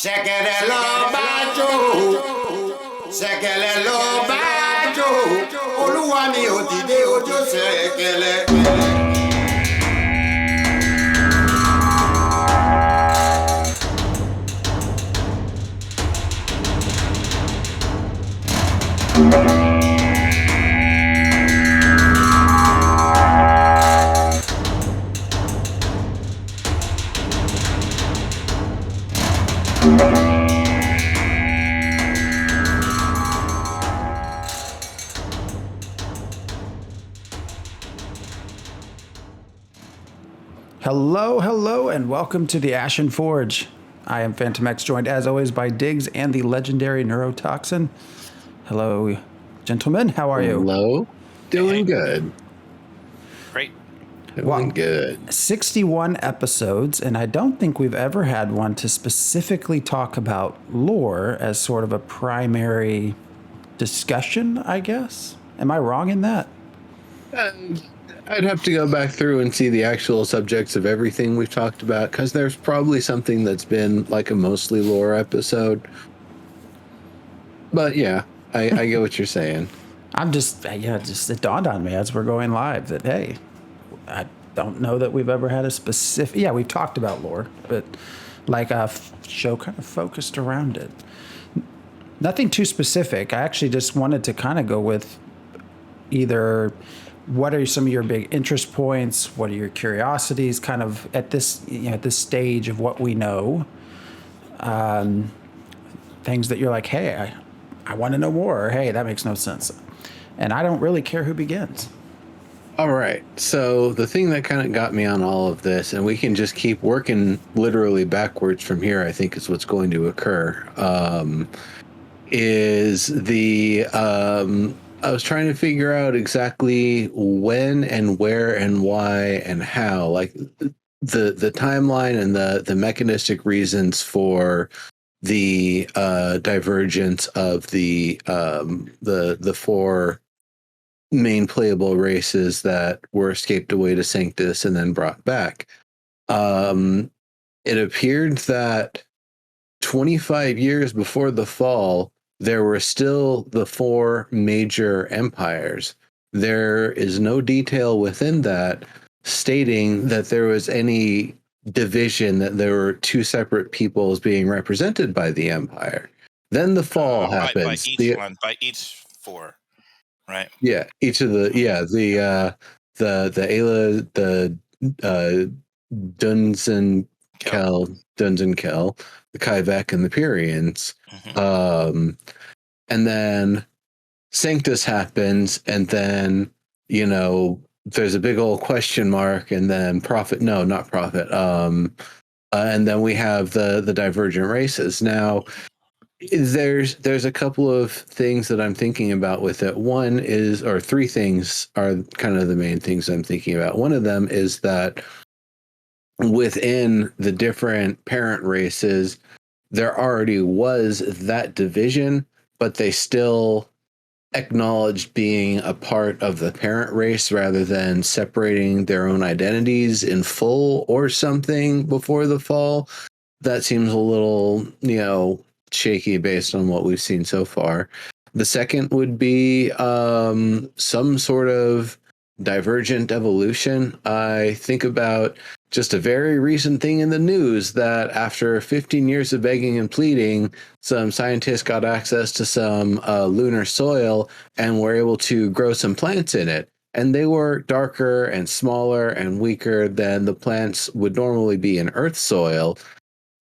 Ṣẹ̀kẹ̀rẹ̀ lọ bá jó, ṣẹ̀kẹ̀rẹ̀ lọ bá jó, olúwa mi ò dìde ojú ṣẹ̀kẹ̀rẹ̀. Hello, and welcome to the Ashen Forge. I am Phantom X, joined as always by Diggs and the legendary Neurotoxin. Hello, gentlemen. How are you? Hello. Doing good. Great. Doing good. 61 episodes, and I don't think we've ever had one to specifically talk about lore as sort of a primary discussion, I guess. Am I wrong in that? I'd have to go back through and see the actual subjects of everything we've talked about, because there's probably something that's been like a mostly lore episode. But yeah, I get what you're saying. It dawned on me as we're going live that, hey, I don't know that we've ever had a specific, we've talked about lore, but like a show kind of focused around it. Nothing too specific. I actually just wanted to kind of go with either what are some of your big interest points, what are your curiosities kind of at this, at this stage of what we know, things that you're like, hey, I want to know more, or hey, that makes no sense. And I don't really care who begins. All right. So the thing that kind of got me on all of this, and we can just keep working literally backwards from here, I think is what's going to occur, is the... I was trying to figure out exactly when and where and why and how, like the timeline and the mechanistic reasons for the divergence of the four main playable races that were escaped away to Sanctus and then brought back. It appeared that 25 years before the fall, there were still the four major empires. There is no detail within that stating that there was any division, that there were two separate peoples being represented by the empire. Then the fall happens. By each four, right? Yeah, each of the Ayla, the Dunzenkel, the Kaivek, and the Pyrians. Mm-hmm. And then Sanctus happens, and then, there's a big old question mark, and then not Prophet. And then we have the divergent races. Now, there's a couple of things that I'm thinking about with it. One is, or three things are kind of the main things I'm thinking about. One of them is that within the different parent races, there already was that division, but they still acknowledged being a part of the parent race rather than separating their own identities in full or something before the fall. That seems a little, shaky based on what we've seen so far. The second would be some sort of divergent evolution. I think about just a very recent thing in the news that after 15 years of begging and pleading, some scientists got access to some lunar soil and were able to grow some plants in it. And they were darker and smaller and weaker than the plants would normally be in Earth soil.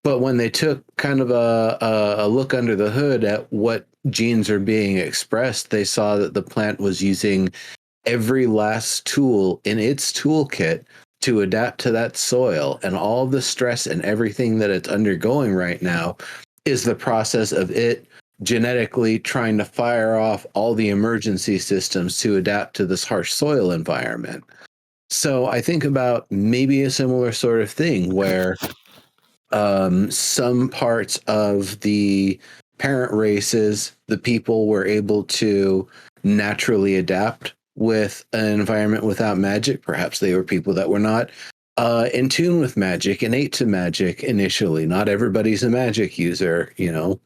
But when they took kind of a look under the hood at what genes are being expressed, they saw that the plant was using every last tool in its toolkit to adapt to that soil, and all the stress and everything that it's undergoing right now is the process of it genetically trying to fire off all the emergency systems to adapt to this harsh soil environment. So I think about maybe a similar sort of thing where some parts of the parent races, the people were able to naturally adapt with an environment without magic. Perhaps they were people that were not in tune with magic, innate to magic initially. Not everybody's a magic user, you know.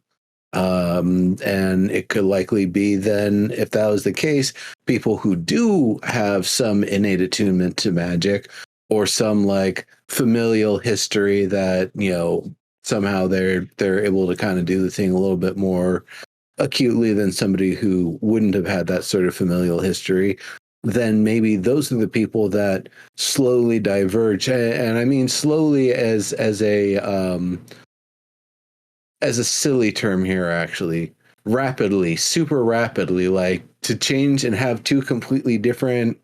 And it could likely be then, if that was the case, people who do have some innate attunement to magic or some like familial history that, you know, somehow they're able to kind of do the thing a little bit more acutely than somebody who wouldn't have had that sort of familial history, then maybe those are the people that slowly diverge. And I mean slowly as a silly term here, actually. Rapidly, super rapidly, like to change and have two completely different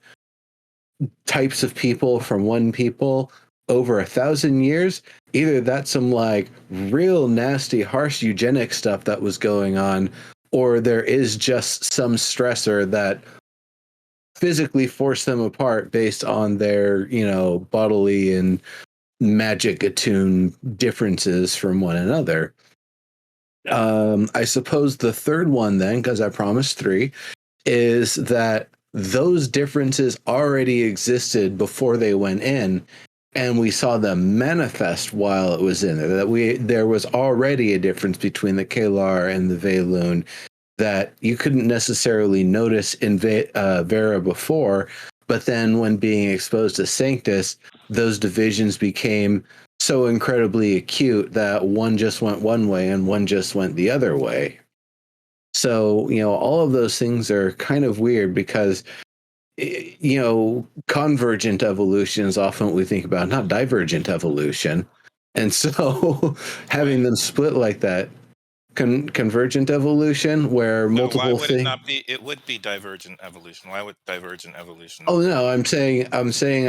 types of people from one people over 1,000 years. Either that's some like real nasty, harsh eugenic stuff that was going on, or there is just some stressor that physically forced them apart based on their, you know, bodily and magic attuned differences from one another. I suppose the third one, then, because I promised three, is that those differences already existed before they went in, and we saw them manifest while it was in there. That there was already a difference between the Kalar and the Veilun that you couldn't necessarily notice in Vera before, but then when being exposed to Sanctus, those divisions became so incredibly acute that one just went one way and one just went the other way. So, you know, all of those things are kind of weird because, you know, convergent evolution is often what we think about, not divergent evolution. And so having them split like that, convergent evolution where So multiple why would things. it not be? It would be divergent evolution. Why would divergent evolution? Oh no, I'm saying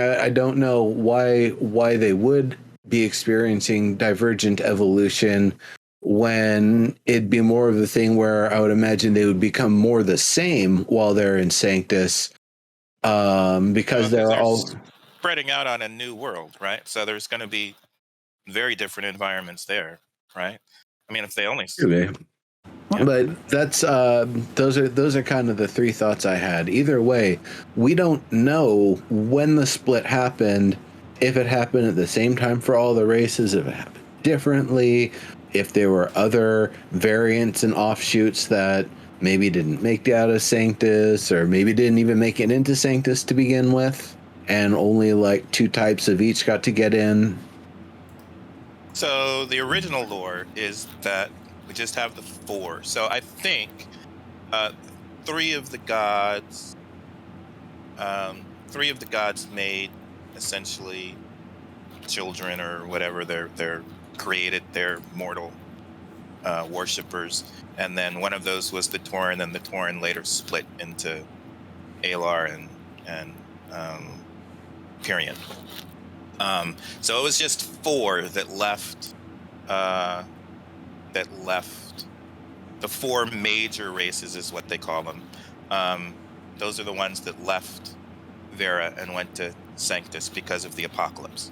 I don't know why they would be experiencing divergent evolution when it'd be more of the thing where I would imagine they would become more the same while they're in Sanctus, because they're all spreading out on a new world, right? So there's going to be very different environments there, right? I mean, if they only Yeah. But that's those are kind of the three thoughts I had. Either way, we don't know when the split happened, if it happened at the same time for all the races, if it happened differently, if there were other variants and offshoots that maybe didn't make it out of Sanctus, or maybe didn't even make it into Sanctus to begin with, and only like two types of each got to get in. So the original lore is that we just have the four. So I think three of the gods made essentially children or whatever. They're created. They're mortal worshippers, and then one of those was the Toren, and the Toren later split into Alar and Pyrian. So it was just four that left. The four major races is what they call them. Those are the ones that left Vera and went to Sanctus because of the apocalypse.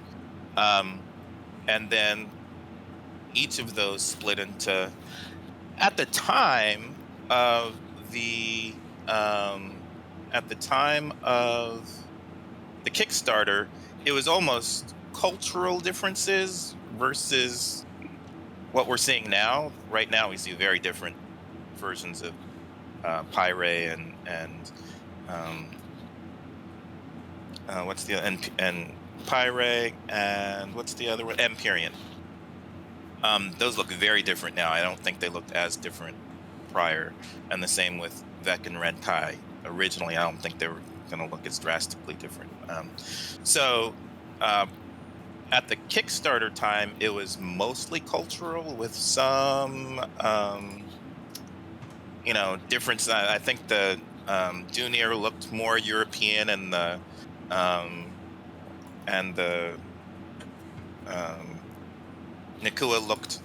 And then each of those split into, at the time of the Kickstarter, it was almost cultural differences versus what we're seeing now. Right now, we see very different versions of Pyre and what's the and Pyre and what's the other one? Empyrean. Those look very different now. I don't think they looked as different prior, and the same with Vec and Red Kai. Originally, I don't think they were going to look as drastically different. So at the Kickstarter time, it was mostly cultural with some, difference. I think the Dunir looked more European, and the Nakua looked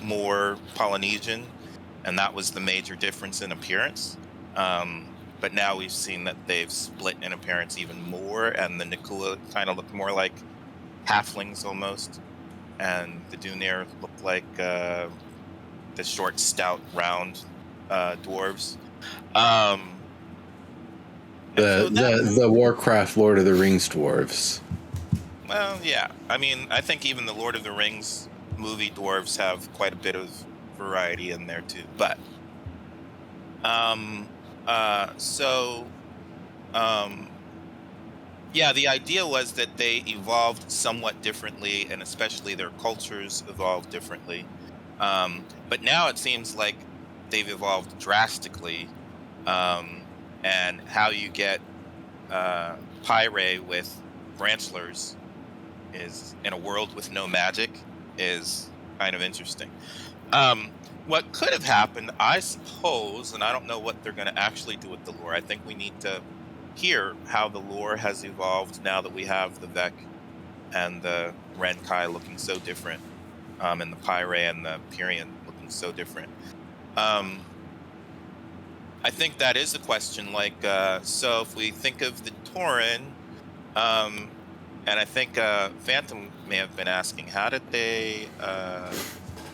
more Polynesian, and that was the major difference in appearance. But now we've seen that they've split in appearance even more, and the Nakua kind of look more like halflings almost, and the Dunir looked like the short, stout, round dwarves. The Warcraft Lord of the Rings dwarves. Well, yeah. I mean, I think even the Lord of the Rings movie dwarves have quite a bit of variety in there too. But um, so yeah, the idea was that they evolved somewhat differently, and especially their cultures evolved differently. But now it seems like they've evolved drastically, um, and how you get Pyre with branchlers is in a world with no magic is kind of interesting. Um, what could have happened, I suppose, and I don't know what they're going to actually do with the lore. I think we need to hear how the lore has evolved now that we have the Vec and the Renkai looking so different, and the Pyre and the Pyrian looking so different. I think that is a question. Like, so if we think of the Toren, and I think Phantom may have been asking, how did they,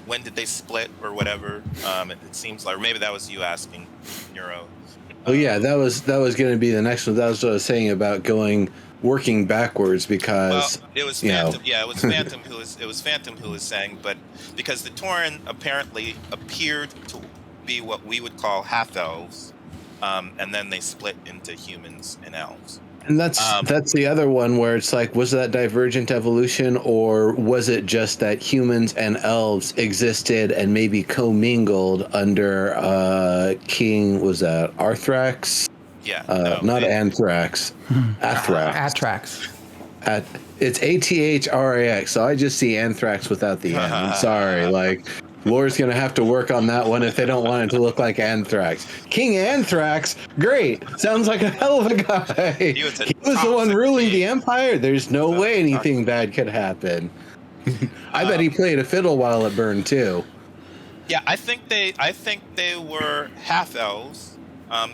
when did they split or whatever? It seems like, or maybe that was you asking, Neuro. Oh yeah, that was going to be the next one. That was what I was saying about working backwards because it was Phantom. Yeah, it was Phantom who was saying, but because the Toren apparently appeared to be what we would call half elves, and then they split into humans and elves. And that's the other one where it's like, was that divergent evolution, or was it just that humans and elves existed and maybe commingled under King, was that Arthrax? Yeah, not Anthrax. Atrax. It's ATHRAX, so I just see Anthrax without the N. I'm sorry, like. Lore's going to have to work on that one if they don't want it to look like Anthrax. King Anthrax, great. Sounds like a hell of a guy. He was the one ruling the Empire. There's no way anything bad could happen. I bet he played a fiddle while it burned too. Yeah, I think they were half elves,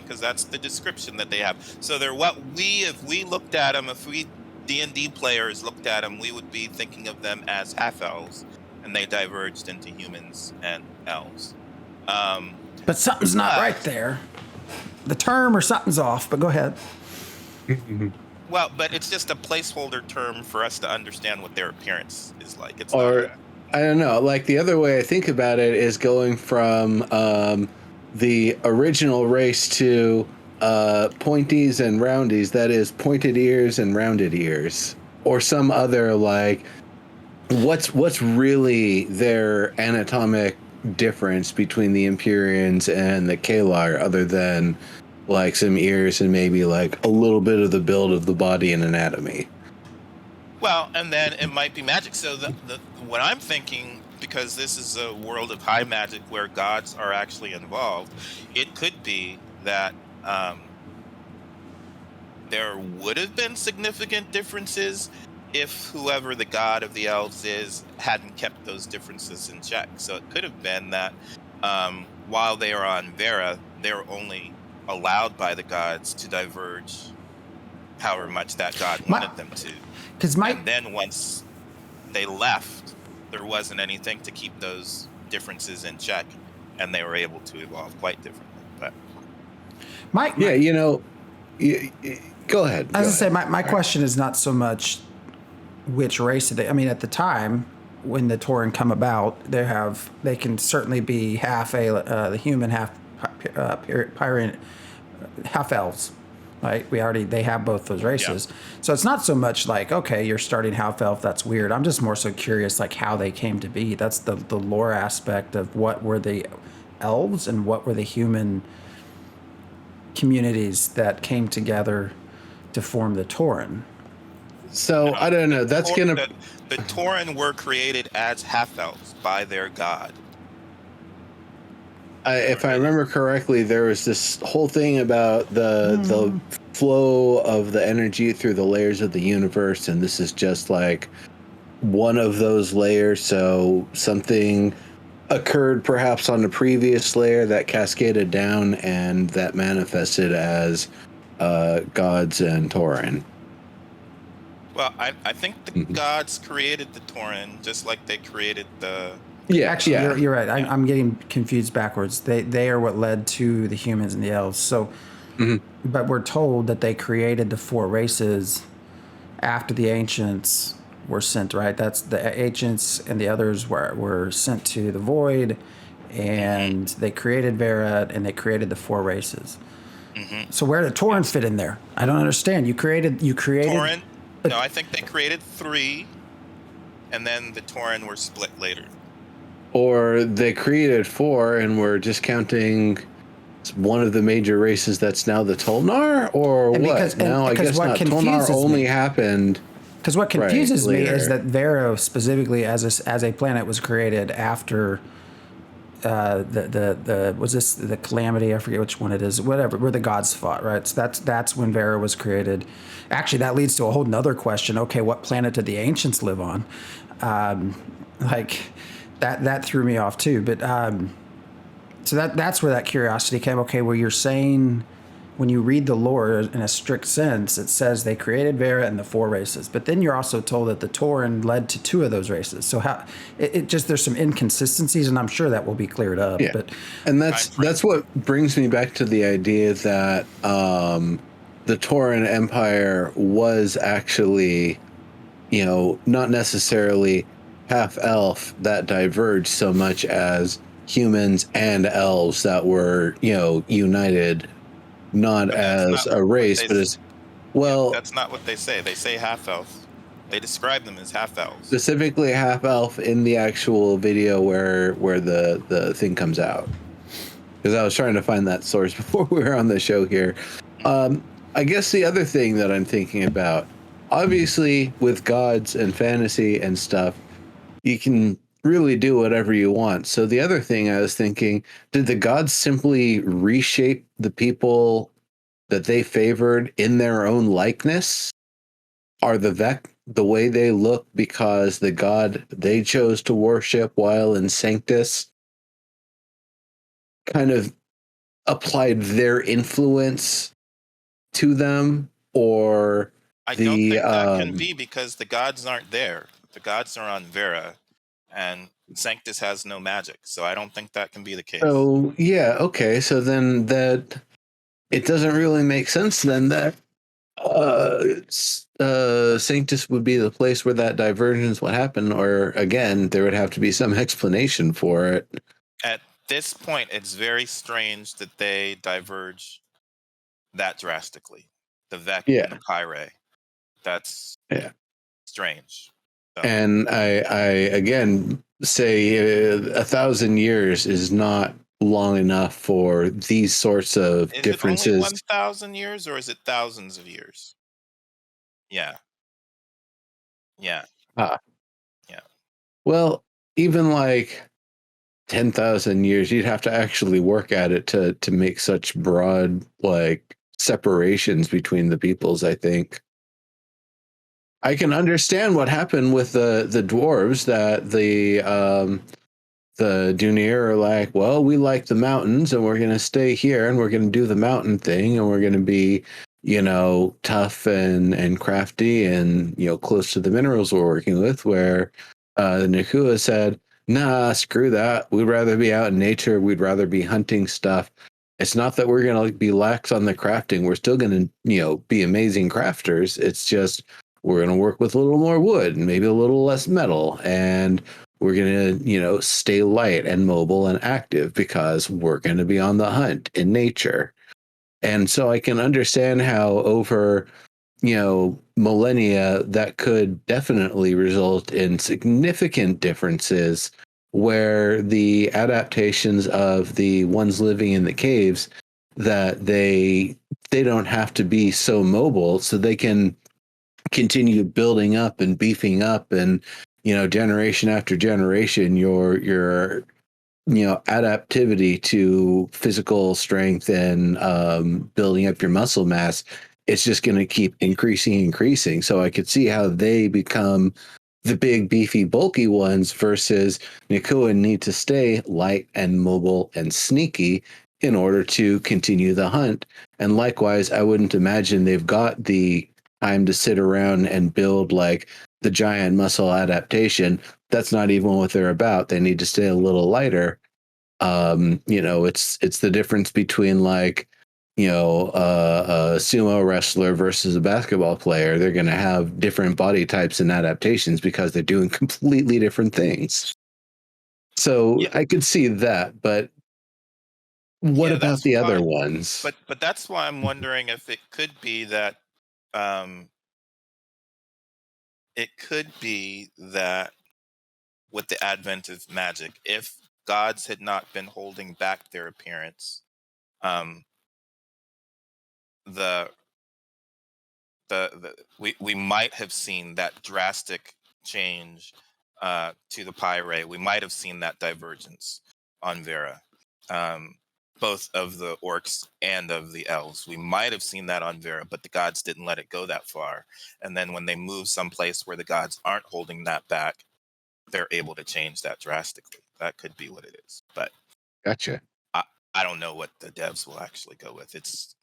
because that's the description that they have. So they're if we looked at them, if we D&D players looked at them, we would be thinking of them as half elves. And they diverged into humans and elves. But something's not right there. The term or something's off, but go ahead. Well, but it's just a placeholder term for us to understand what their appearance is like. It's I don't know. Like, the other way I think about it is going from the original race to pointies and roundies. That is, pointed ears and rounded ears. Or some other, like... What's really their anatomic difference between the Empyreans and the Kalar, other than like some ears and maybe like a little bit of the build of the body and anatomy? Well, and then it might be magic. So what I'm thinking, because this is a world of high magic where gods are actually involved, it could be that there would have been significant differences if whoever the god of the elves is hadn't kept those differences in check. So it could have been that while they are on Vera, they were only allowed by the gods to diverge however much that god wanted them to. And then once they left, there wasn't anything to keep those differences in check, and they were able to evolve quite differently. But go ahead. As I say, my question is not so much which race are they. I mean, at the time when the Toren come about, they can certainly be half the human, half Pyrian, half elves. Right? They have both those races. Yeah. So it's not so much like, okay, you're starting half elf, that's weird. I'm just more so curious like how they came to be. That's the lore aspect of what were the elves and what were the human communities that came together to form the Toren. So I don't know. That's gonna. The Toren were created as half elves by their god. If I remember correctly, there was this whole thing about the flow of the energy through the layers of the universe, and this is just like one of those layers. So something occurred perhaps on the previous layer that cascaded down, and that manifested as gods and Toren. Well, I think the gods created the Toren just like they created the... Yeah, actually, you're right. I'm getting confused backwards. They are what led to the humans and the elves. So, but we're told that they created the four races after the ancients were sent, right? That's the ancients and the others were sent to the void, and they created Vera and they created the four races. So where did Toren fit in there? I don't understand. You created Toren. No, I think they created 3, and then the Toren were split later. Or they created 4 and were just counting one of the major races that's now the Tolnar, or And what? because- and- No, I because guess what not. Tolnar confuses only me- happened. Because what confuses me later. is that Vero specifically as a planet was created after the was this the calamity? I forget which one it is. Whatever, where the gods fought, right? So that's when Vero was created. Actually, that leads to a whole nother question. Okay, what planet did the ancients live on? Like that threw me off too. But so that's where that curiosity came. Okay, well, you're saying when you read the lore in a strict sense, it says they created Vera and the 4 races, but then you're also told that the Toren led to 2 of those races. So how it just there's some inconsistencies, and I'm sure that will be cleared up. Yeah. But And that's what brings me back to the idea that the Toren Empire was actually, not necessarily half elf that diverged so much as humans and elves that were, united, not as a race, but as well. That's not what they say. They say half elf. They describe them as half elves. Specifically half elf in the actual video where the thing comes out. Because I was trying to find that source before we were on the show here. I guess the other thing that I'm thinking about, obviously with gods and fantasy and stuff, you can really do whatever you want. So the other thing I was thinking, did the gods simply reshape the people that they favored in their own likeness? Are the way they look because the god they chose to worship while in Sanctus kind of applied their influence to them? Or I don't think that can be, because the gods aren't there. The gods are on Vera, and Sanctus has no magic, so I don't think that can be the case. So yeah, okay. So then that it doesn't really make sense then that Sanctus would be the place where that divergence would happen, or again, there would have to be some explanation for it. At this point, it's very strange that they diverge that drastically. The Vec and the Pyre. That's strange. So. And I again say 1,000 years is not long enough for these sorts of differences. Is it only 1,000 years, or is it thousands of years? Yeah. Yeah. Yeah. Well, even like 10,000 years, you'd have to actually work at it to make such broad like separations between the peoples, I think. I can understand what happened with the dwarves, that the Dunir are like, well, we like the mountains and we're going to stay here and we're going to do the mountain thing and we're going to be, tough and crafty and, close to the minerals we're working with, where Nakua said, nah, screw that. We'd rather be out in nature. We'd rather be hunting stuff. It's not that we're going to be lax on the crafting. We're still going to, be amazing crafters. It's just we're going to work with a little more wood and maybe a little less metal. And we're going to, stay light and mobile and active because we're going to be on the hunt in nature. And so I can understand how over, millennia, that could definitely result in significant differences where the adaptations of the ones living in the caves, that they don't have to be so mobile, so they can continue building up and beefing up, and generation after generation your adaptivity to physical strength and building up your muscle mass, it's just going to keep increasing. So I could see how they become the big beefy bulky ones versus Nakua need to stay light and mobile and sneaky in order to continue the hunt. And likewise, I wouldn't imagine they've got the time to sit around and build like the giant muscle adaptation. That's not even what they're about. They need to stay a little lighter. It's the difference between like a sumo wrestler versus a basketball player, they're going to have different body types and adaptations because they're doing completely different things. So Yeah. I could see that, but what Yeah, about that's the other fine. ones? But that's why I'm wondering if it could be that um, with the advent of magic, if gods had not been holding back their appearance, um, the we might have seen that drastic change to the Pyre. We might have seen that divergence on Vera, um, both of the orcs and of the elves. We might have seen that on Vera, but the gods didn't let it go that far. And then when they move someplace where the gods aren't holding that back, they're able to change that drastically. That could be what it is. But Gotcha. I, I don't know what the devs will actually go with. It's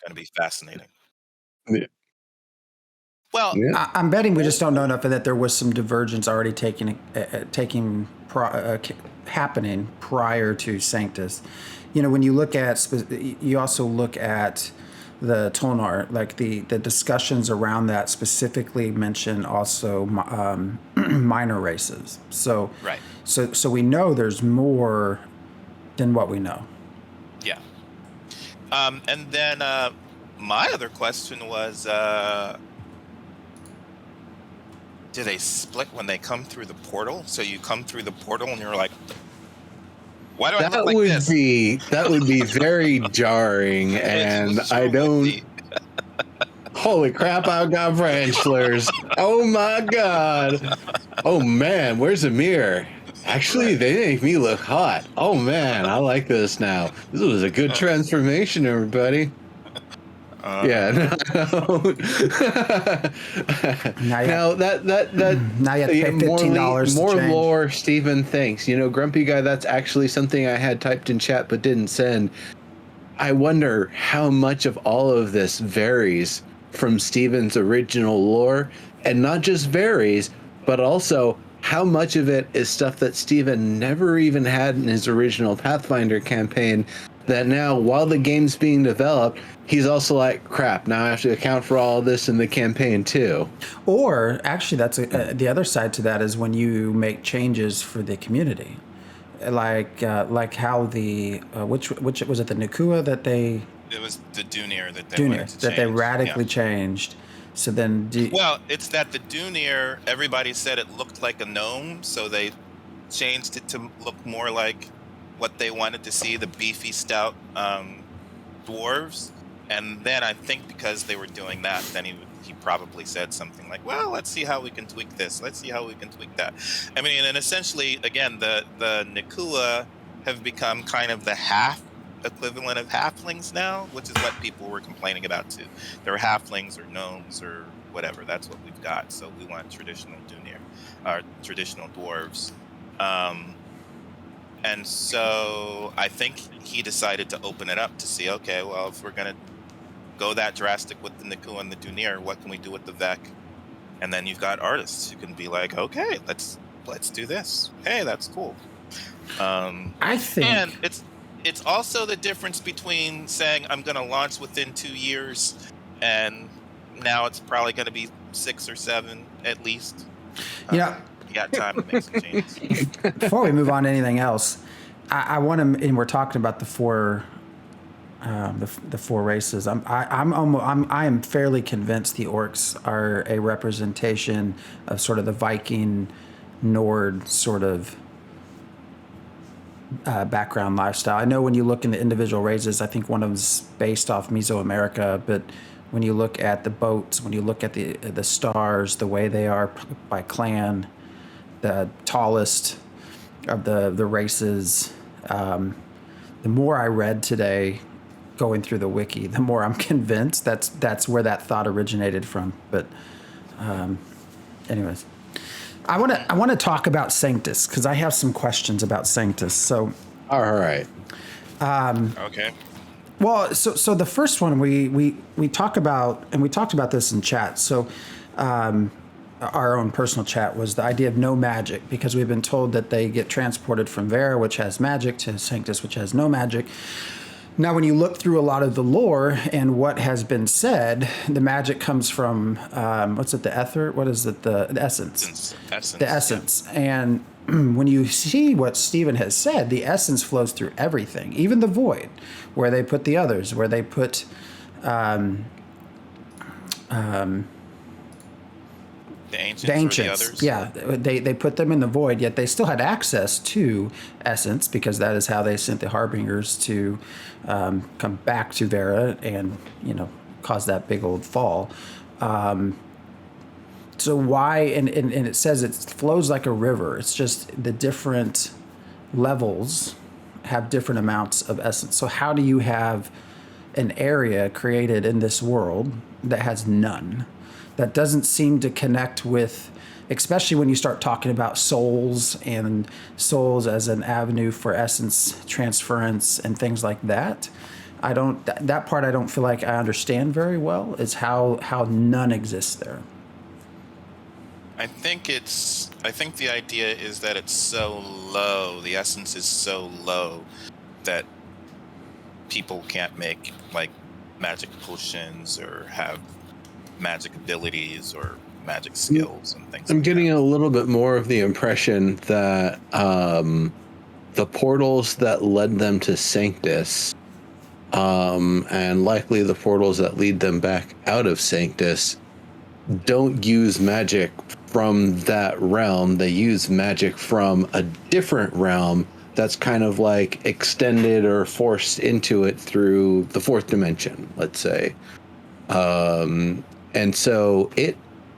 going to be fascinating. Yeah. Well, Yeah. I'm betting we just don't know enough, and that there was some divergence already happening prior to Sanctus. When you look at, you also look at the Tonar, like the discussions around that specifically mention also minor races. So right. So we know there's more than what we know. Yeah. And then my other question was, do they split when they come through the portal? So you come through the portal and you're like, why do I look like this? That would be very jarring, and I don't. Holy crap! I've got French slurs. Oh my god! Oh man, where's Amir? Actually, they make me look hot. Oh man, I like this now. This was a good transformation, everybody. Yeah. Now that now you have to pay $15 more lore. Stephen, thanks. Grumpy guy. That's actually something I had typed in chat but didn't send. I wonder how much of all of this varies from Stephen's original lore, and not just varies, but also how much of it is stuff that Stephen never even had in his original Pathfinder campaign, that now, while the game's being developed, he's also like, crap, now I have to account for all of this in the campaign too. Or actually, that's the other side to that is when you make changes for the community, like how the which was it, the Nakua that they. It was the Dunir that they wanted to change. They radically changed. So then, well, it's that the Dunir, everybody said it looked like a gnome, so they changed it to look more like what they wanted to see, the beefy, stout dwarves. And then I think because they were doing that, then he probably said something like, well, let's see how we can tweak this. Let's see how we can tweak that. I mean, and essentially, again, the Nakua have become kind of the half equivalent of halflings now, which is what people were complaining about too. They're halflings or gnomes or whatever. That's what we've got. So we want traditional Dunir, or traditional dwarves. And so I think he decided to open it up to see, okay, well, if we're going to go that drastic with the Nakua and the Dunir, what can we do with the Vec? And then you've got artists who can be like, okay, let's do this. Hey, that's cool. I think, and it's also the difference between saying I'm going to launch within 2 years, and now it's probably going to be 6 or 7 at least. You got time to make some changes. Before we move on to anything else, I want to, and we're talking about the four races. I am fairly convinced the orcs are a representation of sort of the Viking, Nord sort of background lifestyle. I know when you look in the individual races, I think one of them's based off Mesoamerica, but when you look at the boats, when you look at the stars, the way they are by clan, the tallest of the races. The more I read today, going through the wiki, the more I'm convinced that's where that thought originated from. But, anyways, I want to talk about Sanctus because I have some questions about Sanctus. So, all right. Okay. Well, so the first one we talk about, and we talked about this in chat. So, our own personal chat was the idea of no magic, because we've been told that they get transported from Vera, which has magic, to Sanctus, which has no magic. Now, when you look through a lot of the lore and what has been said, the magic comes from what's it? The ether? What is it? The essence. Essence. The essence. And when you see what Stephen has said, the essence flows through everything, even the void, where they put the others, where they put The ancients. the Or the ancients. others. Yeah, they put them in the void, yet they still had access to essence because that is how they sent the harbingers to come back to Vera and cause that big old fall. So why? And it says it flows like a river. It's just the different levels have different amounts of essence. So how do you have an area created in this world that has none? That doesn't seem to connect with, especially when you start talking about souls and souls as an avenue for essence transference and things like that. That part I don't feel like I understand very well, is how none exists there. I think the idea is that it's so low, the essence is so low that people can't make like magic potions or have magic abilities or magic skills and things. I'm like getting that. a little bit more of the impression that the portals that led them to Sanctus, and likely the portals that lead them back out of Sanctus, don't use magic from that realm. They use magic from a different realm that's kind of like extended or forced into it through the fourth dimension, let's say. And so it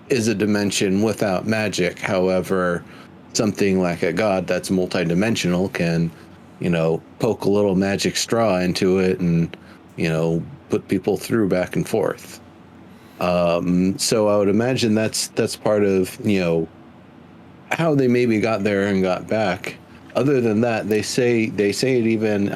is a dimension without magic. However, something like a god that's multidimensional can, poke a little magic straw into it and, put people through back and forth. So I would imagine that's part of, how they maybe got there and got back. Other than that, they say it even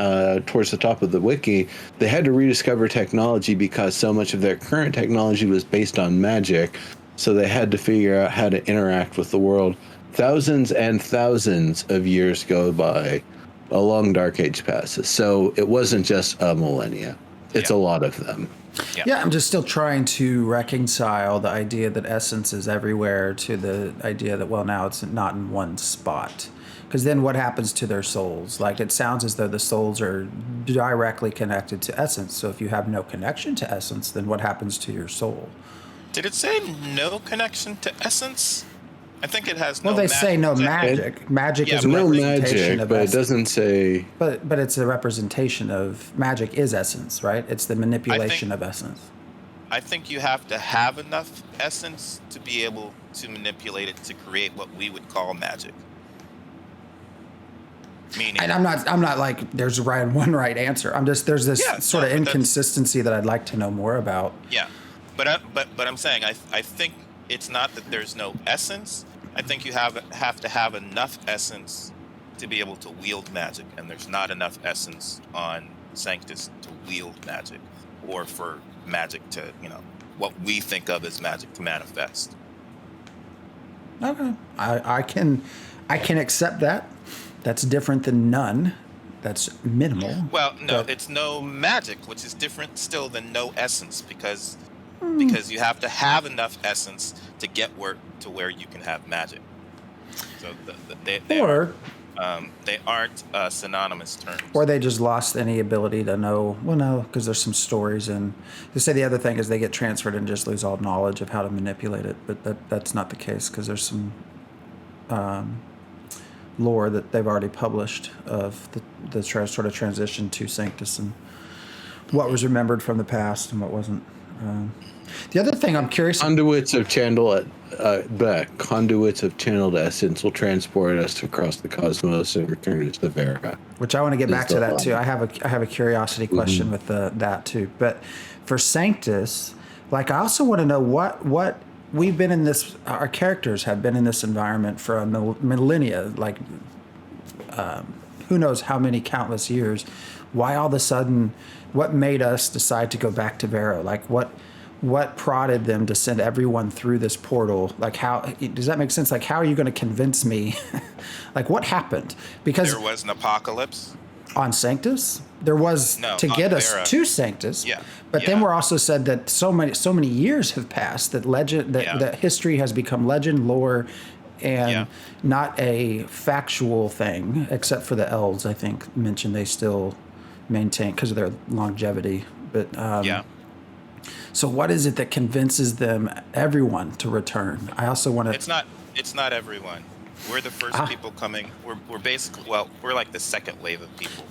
towards the top of the wiki, they had to rediscover technology because so much of their current technology was based on magic. So they had to figure out how to interact with the world. Thousands and thousands of years go by, a long dark age passes. So it wasn't just a millennia. It's a lot of them. Yeah, I'm just still trying to reconcile the idea that essence is everywhere to the idea that, well, now it's not in one spot. Because then what happens to their souls? Like, it sounds as though the souls are directly connected to essence. So if you have no connection to essence, then what happens to your soul? Did it say no connection to essence? I think it has no. Well, they magic. say no magic. Magic Yeah, is a No representation magic, of but it essence. doesn't say. But it's a representation of magic is essence, right? It's the manipulation of essence. I think you have to have enough essence to be able to manipulate it to create what we would call magic. Meaning, And I'm not like there's one right answer. There's this sort of but that's- inconsistency that I'd like to know more about. yeah, but I'm saying I think it's not that there's no essence. I think you have to have enough essence to be able to wield magic, and there's not enough essence on Sanctus to wield magic, or for magic to what we think of as magic to manifest. Okay, I can accept that. That's different than none. That's minimal. Well, no, but- it's no magic, which is different still than no essence, because you have to have enough essence to get where you can have magic. So they aren't synonymous terms. Or they just lost any ability to know. Well, no, because there's some stories, and they say the other thing is they get transferred and just lose all knowledge of how to manipulate it. But that's not the case, because there's some lore that they've already published of the sort of transition to Sanctus and what was remembered from the past and what wasn't. The other thing I'm curious. Conduits of channeled essence will transport us across the cosmos and return us to Vera. Which I want to get back to that too. I have a curiosity question with that too. But for Sanctus, like, I also want to know what we've been in this. Our characters have been in this environment for a millennia. Like, who knows how many countless years. Why all of a sudden? What made us decide to go back to Vera? Like, what prodded them to send everyone through this portal? Like, how does that make sense? Like, how are you going to convince me? Like, what happened? Because There was an apocalypse. On Sanctus, there was No, to on get us Vera. to Sanctus. Yeah, but then yeah. we're also said that so many years have passed that that history has become legend, lore, and not a factual thing, except for the elves. I think mentioned they still maintain because of their longevity. But So what is it that convinces everyone to return? I also want to. It's not everyone. We're the first people coming. We're basically, well, we're like the second wave of people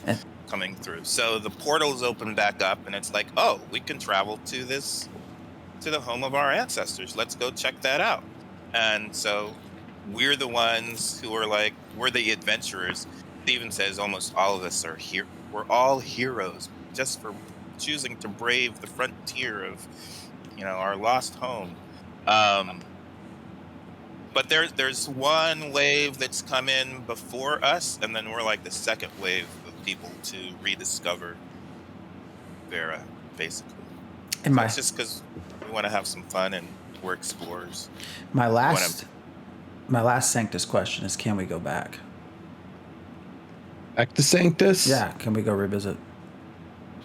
coming through. So the portals open back up, and it's like, oh, we can travel to the home of our ancestors. Let's go check that out. And so we're the ones who are like, we're the adventurers. Stephen says almost all of us are here. We're all heroes just for choosing to brave the frontier of, our lost home. But there's one wave that's come in before us, and then we're like the second wave of people to rediscover Vera, basically. And it's just because we want to have some fun and we're explorers. My last Sanctus question is: can we go back? Back to Sanctus? Yeah, can we go revisit?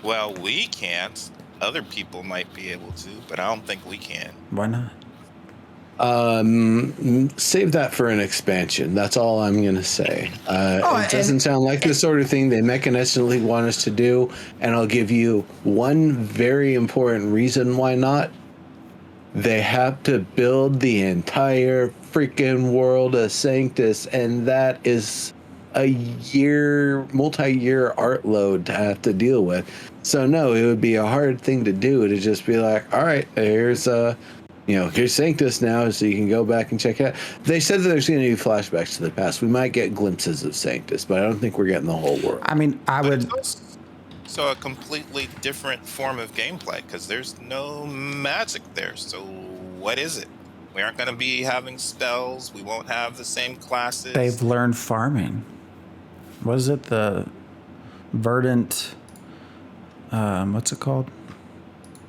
Well, we can't. Other people might be able to, but I don't think we can. Why not? Save that for an expansion. That's all I'm going to say. It doesn't sound like the sort of thing they mechanistically want us to do. And I'll give you one very important reason why not. They have to build the entire freaking world of Sanctus, and that is a multi-year art load to have to deal with. So no, it would be a hard thing to do to just be like, all right, here's Sanctus now, so you can go back and check it out. They said that there's going to be flashbacks to the past. We might get glimpses of Sanctus, but I don't think we're getting the whole world. I mean, So a completely different form of gameplay, because there's no magic there. So what is it? We aren't going to be having spells. We won't have the same classes. They've learned farming. What is it? The verdant... what's it called?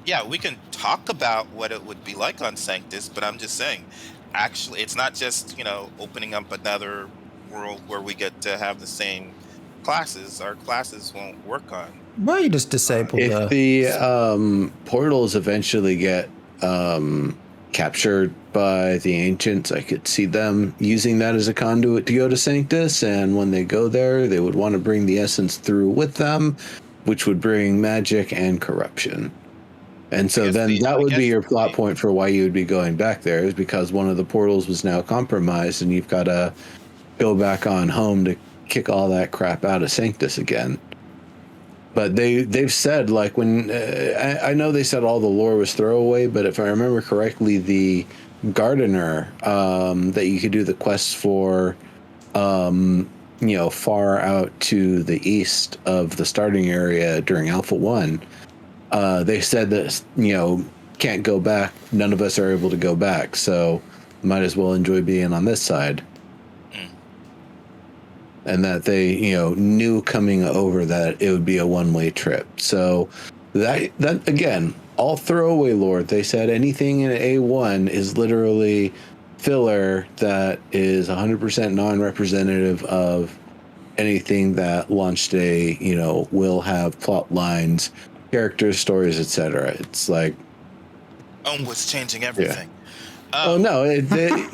Yeah, we can talk about what it would be like on Sanctus, but I'm just saying, actually, it's not just, opening up another world where we get to have the same classes. Our classes won't work on. Well, you just disable if the portals eventually get captured by the ancients, I could see them using that as a conduit to go to Sanctus, and when they go there, they would want to bring the essence through with them, which would bring magic and corruption. And so then that would be your plot point for why you would be going back there, is because one of the portals was now compromised, and you've got to go back on home to kick all that crap out of Sanctus again. But they've said, like, when I know they said all the lore was throwaway, but if I remember correctly, the gardener that you could do the quests for, far out to the east of the starting area during Alpha 1, they said that, can't go back. None of us are able to go back, so might as well enjoy being on this side. And that they, knew coming over that it would be a one-way trip. So that again, all throwaway lore. They said anything in A1 is literally filler that is 100% non-representative of anything that Launch Day, will have plot lines, characters, stories, etc. It's like, was changing everything. Yeah.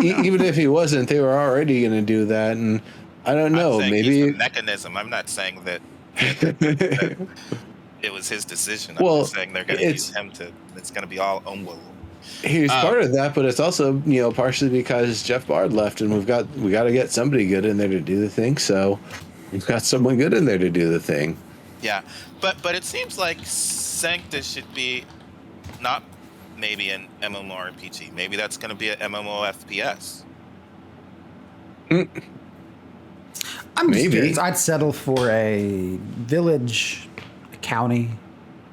Even if he wasn't, they were already going to do that, and I don't know. Maybe he's the mechanism. I'm not saying that it was his decision. I'm just saying they're going to use him to. It's going to be all Omwell. He's part of that, but it's also partially because Jeff Bard left, and we got to get somebody good in there to do the thing. So we've got someone good in there to do the thing. Yeah, but it seems like Sanctus should be not maybe an MMORPG. Maybe that's going to be an MMO FPS. Maybe I'd settle for a village, a county,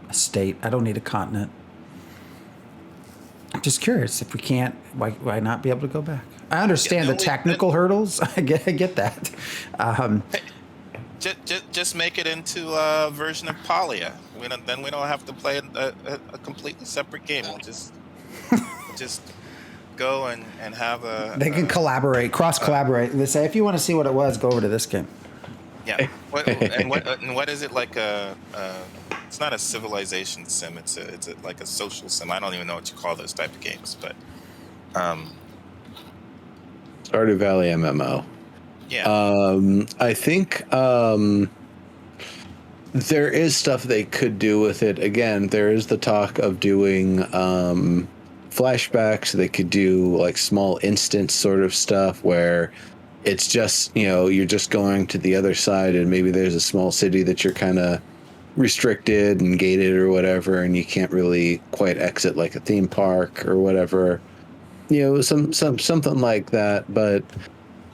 a state. I don't need a continent. I'm just curious if we can't, why not be able to go back? I understand the technical hurdles. I get that. Just make it into a version of Polya. Then we don't have to play a completely separate game. We'll just go and have a. They can collaborate, cross-collaborate. They say, if you want to see what it was, go over to this game. Yeah. What is it like it's not a civilization sim, it's like a social sim. I don't even know what you call those type of games, but Stardew Valley MMO. yeah. I think there is stuff they could do with it. Again, there is the talk of doing flashbacks. They could do like small instance sort of stuff where it's just, you're just going to the other side and maybe there's a small city that you're kind of restricted and gated or whatever, and you can't really quite exit like a theme park or whatever. Something like that. But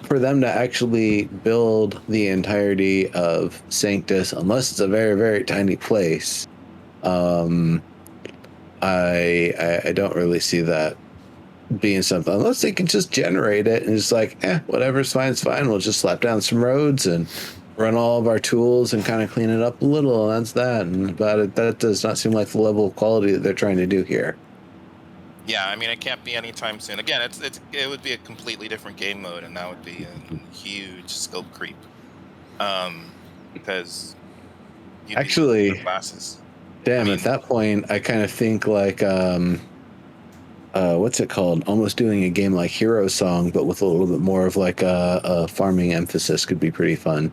for them to actually build the entirety of Sanctus, unless it's a very, very tiny place, I don't really see that being something, unless they can just generate it and it's like, whatever's fine, it's fine. We'll just slap down some roads and run all of our tools and kind of clean it up a little, and that's that. And about it, that does not seem like the level of quality that they're trying to do here. Yeah, I mean, it can't be anytime soon. Again, it would be a completely different game mode, and that would be a huge scope creep. Because you'd be losing Actually, your classes. damn, at that point, I kind of think like, what's it called? Almost doing a game like Hero Song, but with a little bit more of like a farming emphasis could be pretty fun.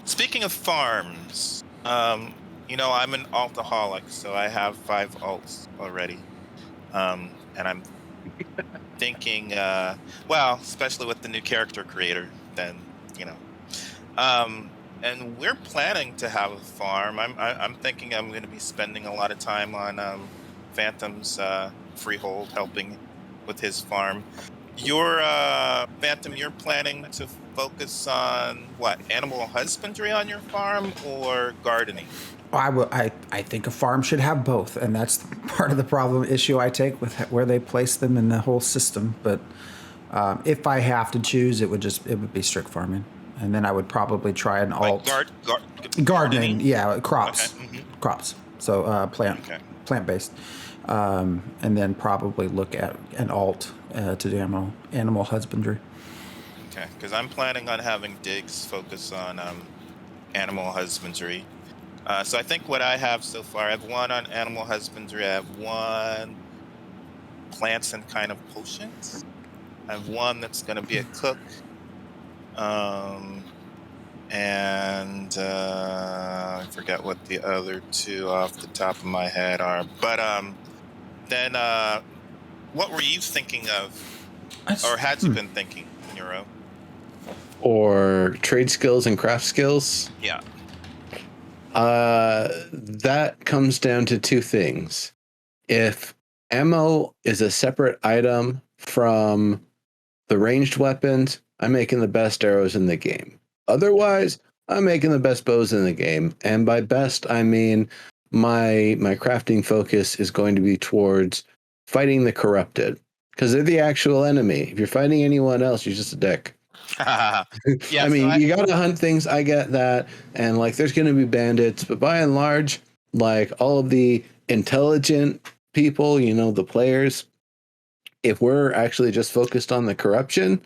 Speaking of farms, I'm an altaholic, so I have 5 alts already. And I'm thinking, especially with the new character creator, then, and we're planning to have a farm. I'm thinking I'm going to be spending a lot of time on Phantom's freehold, helping with his farm. Your Phantom, you're planning to focus on what, animal husbandry on your farm or gardening? I think a farm should have both, and that's part of the problem issue I take with where they place them in the whole system. But if I have to choose, it would be strict farming, and then I would probably try an alt gardening. Yeah, crops, Okay. Mm-hmm. crops. So plant based, and then probably look at an alt to the animal husbandry. Okay, because I'm planning on having digs focus on animal husbandry. So I think what I have so far, I have 1 on animal husbandry. I have 1 plants and kind of potions. I have 1 that's going to be a cook. And I forget what the other 2 off the top of my head are. But then what were you thinking of? Or had you been thinking, Neuro? Or trade skills and craft skills? Yeah. That comes down to 2 things. If ammo is a separate item from the ranged weapons, I'm making the best arrows in the game. Otherwise, I'm making the best bows in the game. And by best, I mean my crafting focus is going to be towards fighting the corrupted, because they're the actual enemy. If you're fighting anyone else, you're just a dick. Yeah, I mean, you gotta hunt things. I get that, and like, there's gonna be bandits, but by and large, like, all of the intelligent people, the players, if we're actually just focused on the corruption,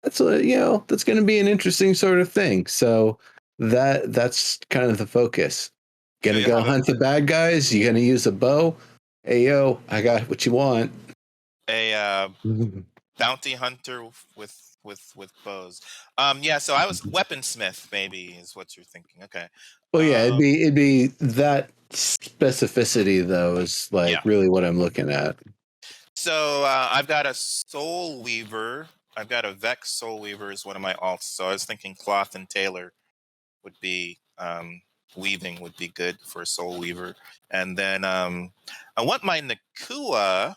that's that's gonna be an interesting sort of thing. So that's kind of the focus. Gonna go hunt the bad guys. You gonna use a bow? Hey yo, I got what you want. A bounty hunter with bows. So I was weaponsmith, maybe is what you're thinking. Okay. Well, yeah, it'd be that specificity though is like really what I'm looking at. So I've got a soul weaver. I've got a Vex soul weaver is one of my alts. So I was thinking cloth and tailor would be weaving would be good for a soul weaver. And then I want my Nakua.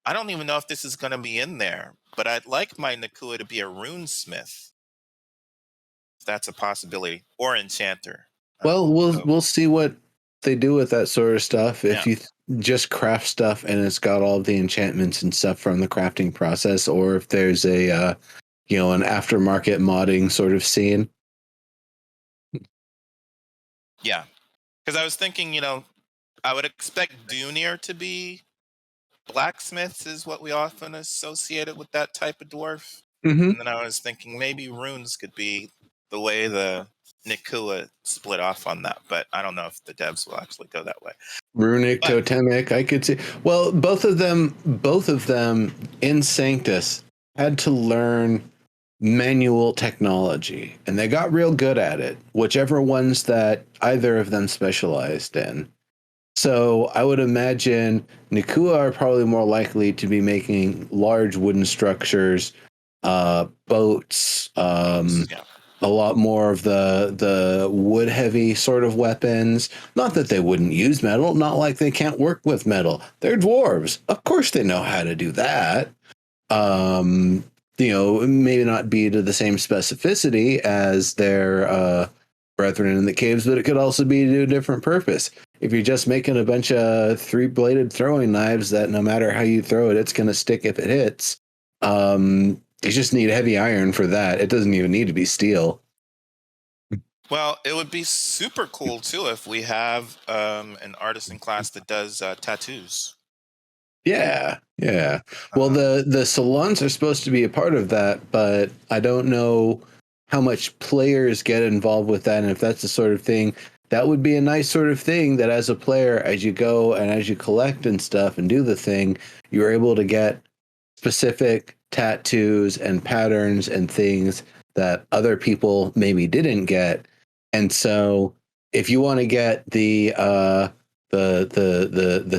I don't even know if this is going to be in there, but I'd like my Nakua to be a runesmith. If that's a possibility, or enchanter. Well, we'll see what they do with that sort of stuff. If you just craft stuff and it's got all the enchantments and stuff from the crafting process, or if there's a an aftermarket modding sort of scene. Yeah, because I was thinking, I would expect Dunir to be blacksmiths is what we often associate it with that type of dwarf. Mm-hmm. And then I was thinking maybe runes could be the way the Nikua split off on that, but I don't know if the devs will actually go that way. Runic, But- totemic, I could see. Well, both of them in Sanctus had to learn manual technology, and they got real good at it, whichever ones that either of them specialized in. So I would imagine Nikua are probably more likely to be making large wooden structures, boats, Yeah. a lot more of the wood heavy sort of weapons. Not that they wouldn't use metal, not like they can't work with metal. They're dwarves. Of course they know how to do that. Maybe not be to the same specificity as their brethren in the caves, but it could also be to a different purpose. If you're just making a bunch of 3-bladed throwing knives that no matter how you throw it, it's going to stick if it hits. You just need heavy iron for that. It doesn't even need to be steel. Well, it would be super cool too if we have an artisan class that does tattoos. Yeah. Well, the salons are supposed to be a part of that, but I don't know how much players get involved with that, and if that's the sort of thing that would be a nice sort of thing that as a player, as you go and as you collect and stuff and do the thing, you're able to get specific tattoos and patterns and things that other people maybe didn't get. And so if you want to get the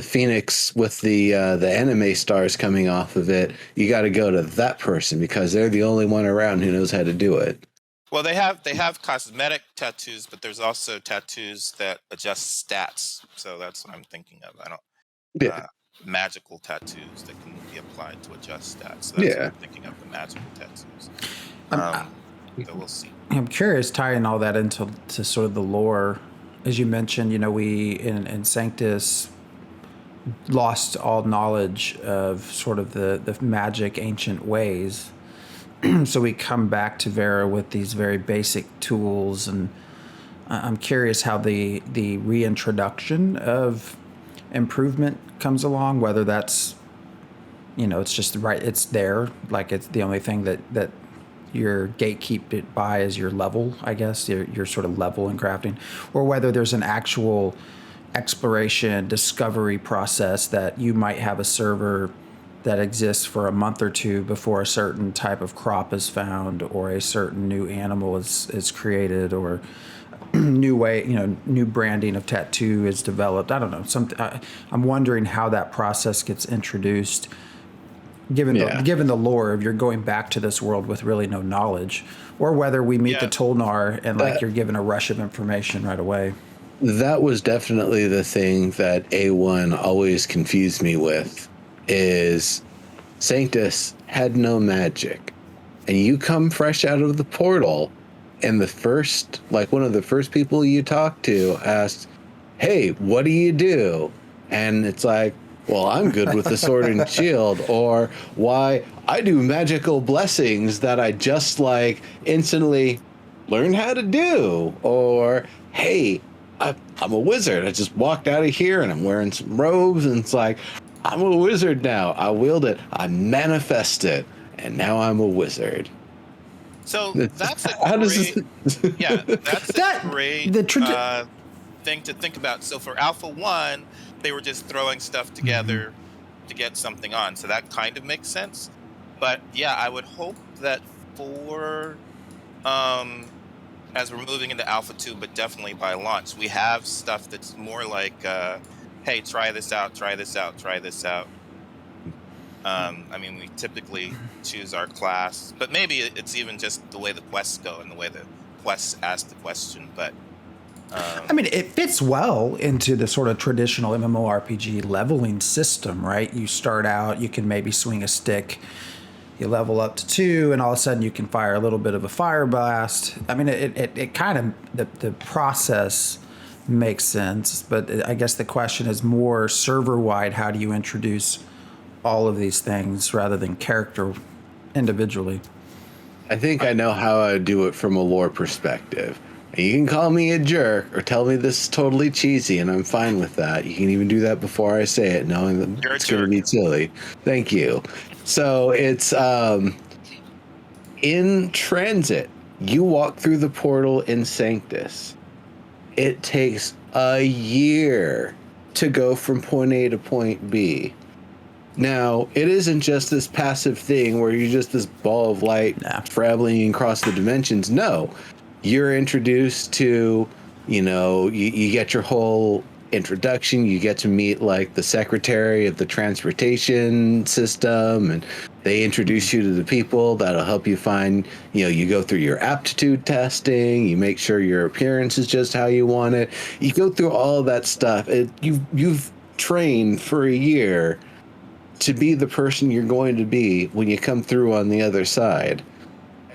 phoenix with the anime stars coming off of it, you got to go to that person because they're the only one around who knows how to do it. Well, they have cosmetic tattoos, but there's also tattoos that adjust stats. So that's what I'm thinking of. Magical tattoos that can be applied to adjust stats. So that's what I'm thinking of, the magical tattoos. So we'll see. I'm curious, tying all that into sort of the lore. As you mentioned, we in Sanctus lost all knowledge of sort of the magic ancient ways. So we come back to Vera with these very basic tools, and I'm curious how the reintroduction of improvement comes along, whether that's, it's just right, it's there, like it's the only thing that your gatekeep it by is your level, I guess, your sort of level in crafting, or whether there's an actual exploration, discovery process that you might have a server that exists for a month or two before a certain type of crop is found, or a certain new animal is created, or new way, new branding of tattoo is developed. I don't know. I'm wondering how that process gets introduced, given the lore of you're going back to this world with really no knowledge, or whether we meet the Tolnar and you're given a rush of information right away. That was definitely the thing that A1 always confused me with. Is Sanctus had no magic, and you come fresh out of the portal, and one of the first people you talk to asks, "Hey, what do you do?" And it's like, "Well, I'm good with the sword and shield," or "Why, I do magical blessings that I just instantly learn how to do," or "Hey, I'm a wizard. I just walked out of here and I'm wearing some robes," and it's like, I'm a wizard now. I wield it. I manifest it. And now I'm a wizard. So that's a great thing to think about. So for Alpha 1, they were just throwing stuff together to get something on. So that kind of makes sense. But yeah, I would hope that for as we're moving into Alpha 2, but definitely by launch, we have stuff that's more like hey, try this out, try this out, try this out. We typically choose our class, but maybe it's even just the way the quests go and the way the quests ask the question. But it fits well into the sort of traditional MMORPG leveling system, right? You start out, you can maybe swing a stick, you level up to 2, and all of a sudden you can fire a little bit of a fire blast. It kind of, the process makes sense, but I guess the question is more server-wide. How do you introduce all of these things rather than character individually? I think I know how I do it from a lore perspective. And you can call me a jerk or tell me this is totally cheesy, and I'm fine with that. You can even do that before I say it, knowing that it's going to be silly. Thank you. So it's in transit. You walk through the portal in Sanctus. It takes a year to go from point A to point B. Now, it isn't just this passive thing where you're just this ball of light traveling across the dimensions. No, you're introduced to, you get your whole introduction. You get to meet like the secretary of the transportation system, and they introduce you to the people that'll help you find, you go through your aptitude testing, you make sure your appearance is just how you want it. You go through all of that stuff. You've trained for a year to be the person you're going to be when you come through on the other side.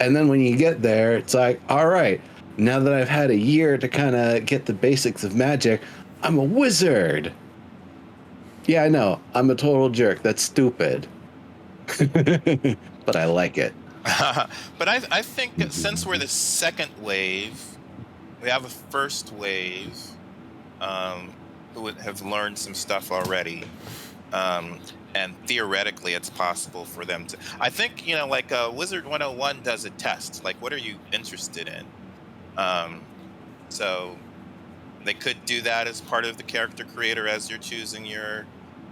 And then when you get there, it's like, all right, now that I've had a year to kind of get the basics of magic, I'm a wizard. Yeah, I know. I'm a total jerk. That's stupid. But I like it. But I think that since we're the second wave, we have a first wave who have learned some stuff already. And theoretically, it's possible for them to... I think, like Wizard 101 does a test. Like, what are you interested in? So they could do that as part of the character creator as you're choosing your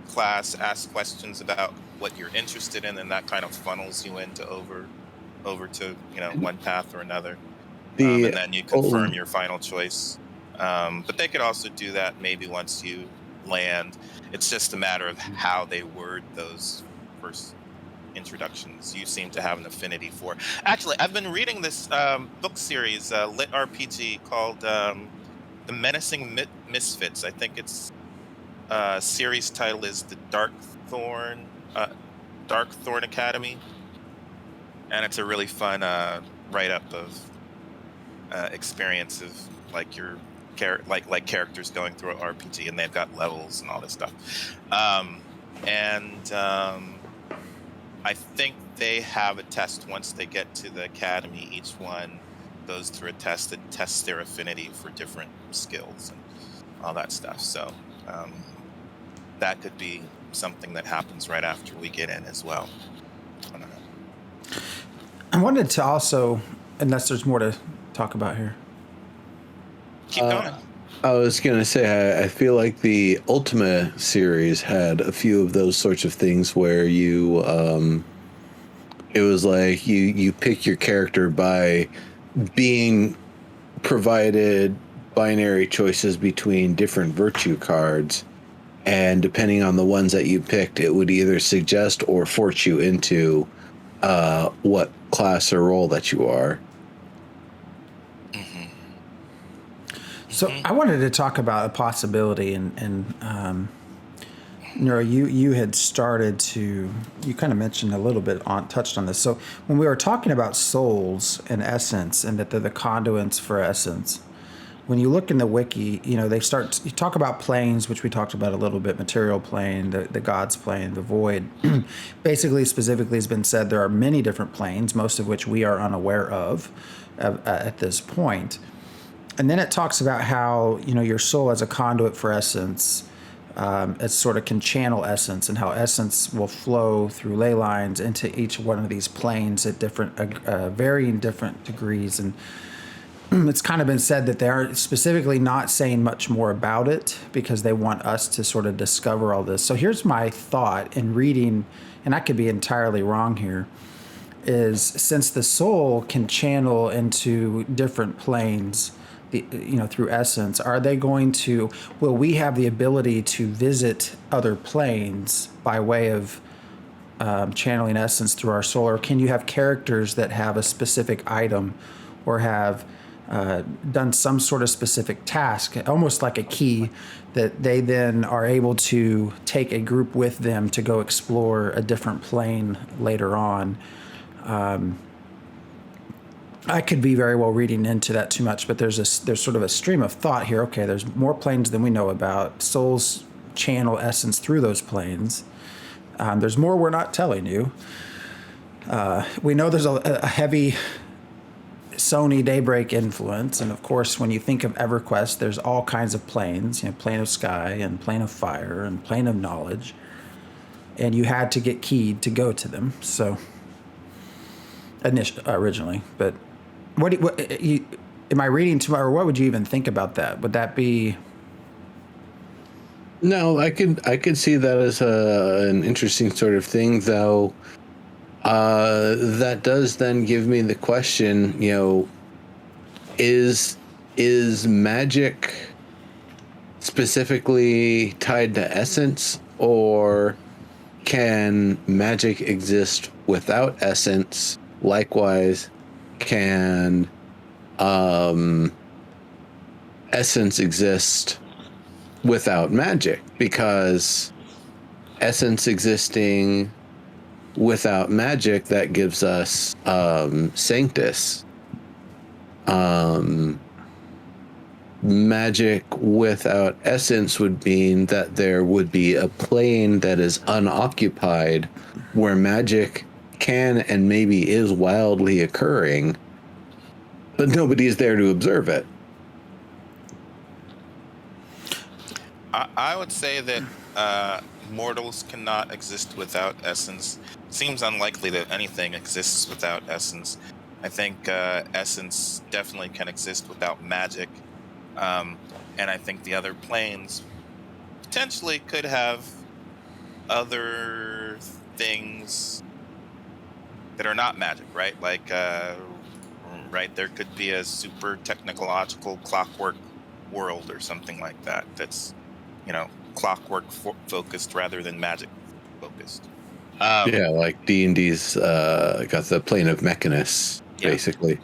class. Ask questions about what you're interested in, and that kind of funnels you into over to one path or another. And then you confirm your final choice. But they could also do that maybe once you land. It's just a matter of how they word those first introductions you seem to have an affinity for. Actually, I've been reading this book series, lit RPG, called The Menacing Misfits. I think its series title is The Dark Thorn Academy. And it's a really fun write-up of experience of like your like characters going through an RPG, and they've got levels and all this stuff. I think they have a test once they get to the academy. Each one goes through a test that tests their affinity for different skills and all that stuff. So that could be something that happens right after we get in as well. I don't know. I wanted to also, unless there's more to talk about here. Keep going. I was going to say, I feel like the Ultima series had a few of those sorts of things where you, it was like you pick your character by being provided binary choices between different virtue cards. And depending on the ones that you picked, it would either suggest or force you into what class or role that you are. So I wanted to talk about a possibility, and Nora, you had started to, you kind of mentioned a little bit touched on this. So when we were talking about souls and essence, and that they're the conduits for essence, when you look in the wiki, you talk about planes, which we talked about a little bit, material plane, the God's plane, the void. Basically, specifically has been said there are many different planes, most of which we are unaware of at this point. And then it talks about how, your soul as a conduit for essence, it sort of can channel essence, and how essence will flow through ley lines into each one of these planes at different, varying different degrees. And it's kind of been said that they are specifically not saying much more about it because they want us to sort of discover all this. So here's my thought in reading, and I could be entirely wrong here, is since the soul can channel into different planes, through essence, will we have the ability to visit other planes by way of channeling essence through our soul? Or can you have characters that have a specific item or have done some sort of specific task, almost like a key, that they then are able to take a group with them to go explore a different plane later on? I could be very well reading into that too much, but there's sort of a stream of thought here. Okay, there's more planes than we know about. Souls channel essence through those planes. There's more we're not telling you. We know there's a heavy Sony Daybreak influence, and of course, when you think of EverQuest, there's all kinds of planes. Plane of sky and plane of fire and plane of knowledge, and you had to get keyed to go to them. So originally, but Am I reading too much, or what would you even think about that? Would that be? No, I could see that as an interesting sort of thing, though. That does then give me the question, is magic specifically tied to essence, or can magic exist without essence? Likewise, can essence exist without magic? Because essence existing without magic, that gives us Sanctus. Magic without essence would mean that there would be a plane that is unoccupied where magic can and maybe is wildly occurring, but nobody is there to observe it. I would say that mortals cannot exist without essence. Seems unlikely that anything exists without essence. I think essence definitely can exist without magic. And I think the other planes potentially could have other things that are not magic, right? Like, right, there could be a super technological clockwork world or something like that that's, clockwork focused rather than magic focused. Yeah, like D&D's got the plane of Mechanus, basically.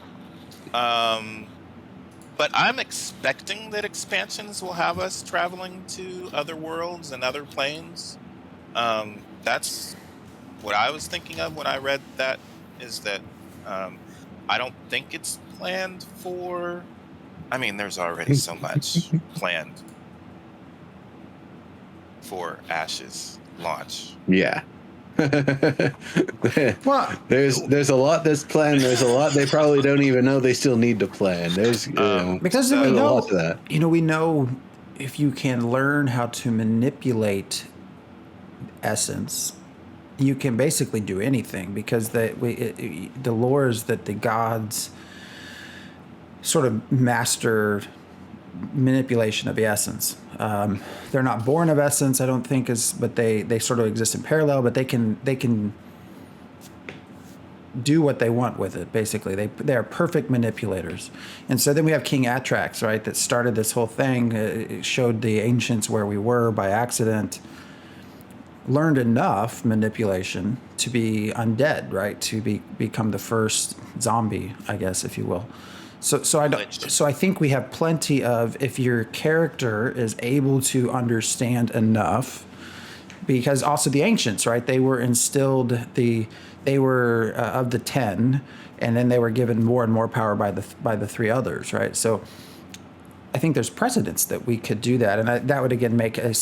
But I'm expecting that expansions will have us traveling to other worlds and other planes. That's what I was thinking of when I read that, is that I don't think it's planned for... I mean, there's already so much planned for Ash's launch. Yeah. Well, there's a lot that's planned. There's a lot they probably don't even know they still need to plan. There's because we a know lot to that. We know if you can learn how to manipulate essence, you can basically do anything, because the lore is that the gods sort of master manipulation of the essence. They're not born of essence, I don't think, but they sort of exist in parallel, but they can do what they want with it. Basically, they are perfect manipulators. And so then we have King Atrax, right, that started this whole thing. It showed the ancients where we were by accident, learned enough manipulation to be undead, right, to become the first zombie, I guess, if you will. So I think we have plenty of, if your character is able to understand enough, because also the ancients, right, they were instilled they were of the 10, and then they were given more and more power by the 3 others, right? So I think there's precedence that we could do that, and that would again make a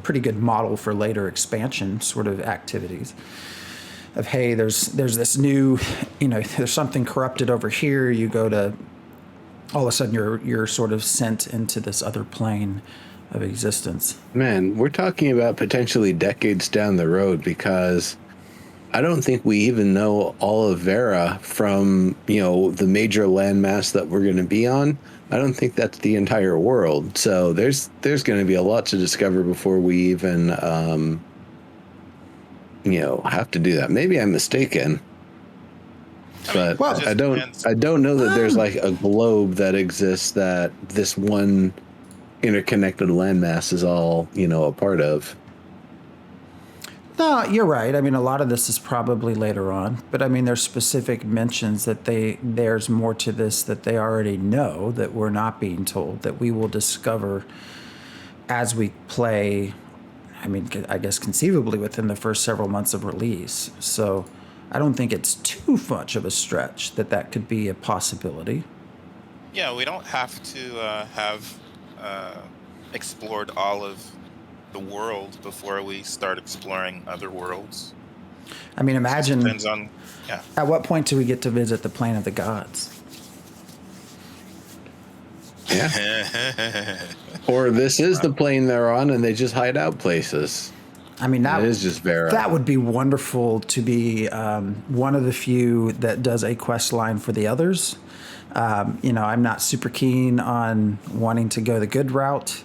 pretty good model for later expansion sort of activities. Of, hey, there's this new, there's something corrupted over here. You go to, all of a sudden you're sort of sent into this other plane of existence. Man, we're talking about potentially decades down the road, because I don't think we even know all of Vera from, the major landmass that we're going to be on. I don't think that's the entire world. So there's going to be a lot to discover before we even have to do that. Maybe I'm mistaken, but I don't know that there's like a globe that exists that this one interconnected landmass is all, a part of. No, you're right. I mean, a lot of this is probably later on, but I mean, there's specific mentions that there's more to this that they already know that we're not being told, that we will discover as we play. I mean, I guess conceivably within the first several months of release. So I don't think it's too much of a stretch that could be a possibility. Yeah, we don't have to have explored all of the world before we start exploring other worlds. I mean, imagine, depends on, at what point do we get to visit the plane of the gods? Yeah. Or this is the plane they're on and they just hide out places. I mean, It is just Vera. that would be wonderful to be one of the few that does a quest line for the others. I'm not super keen on wanting to go the good route.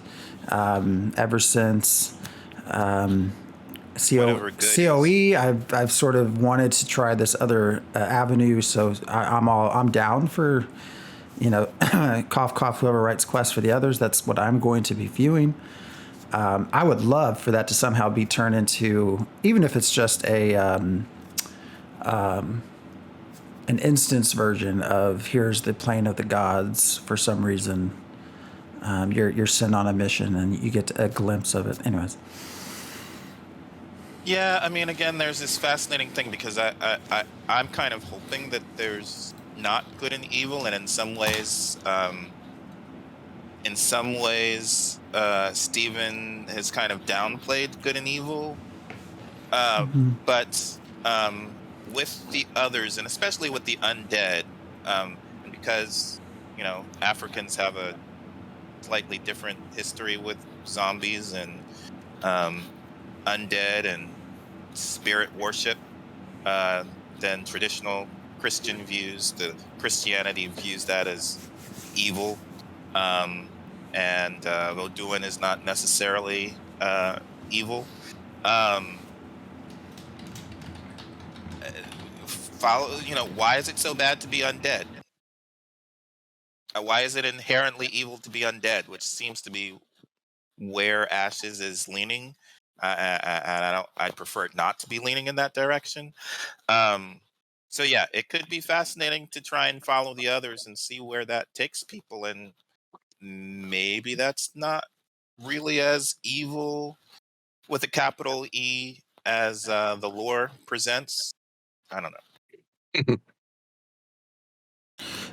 Ever since Whatever good COE, I've sort of wanted to try this other avenue. So I'm down for, cough cough. Whoever writes quests for the others, that's what I'm going to be viewing. I would love for that to somehow be turned into, even if it's just an instance version of here's the plane of the gods for some reason. You're sent on a mission and you get a glimpse of it. Anyways. Yeah, I mean, again, there's this fascinating thing because I'm kind of hoping that there's not good and evil, and in some ways, Stephen has kind of downplayed good and evil. But with the others, and especially with the undead, and because Africans have a slightly different history with zombies and undead and spirit worship than traditional Christian views. The Christianity views that as evil, and Voduin is not necessarily evil. Why is it so bad to be undead? Why is it inherently evil to be undead, which seems to be where Ashes is leaning? I'd prefer it not to be leaning in that direction. So yeah, it could be fascinating to try and follow the others and see where that takes people, and maybe that's not really as evil with a capital E as the lore presents. I don't know.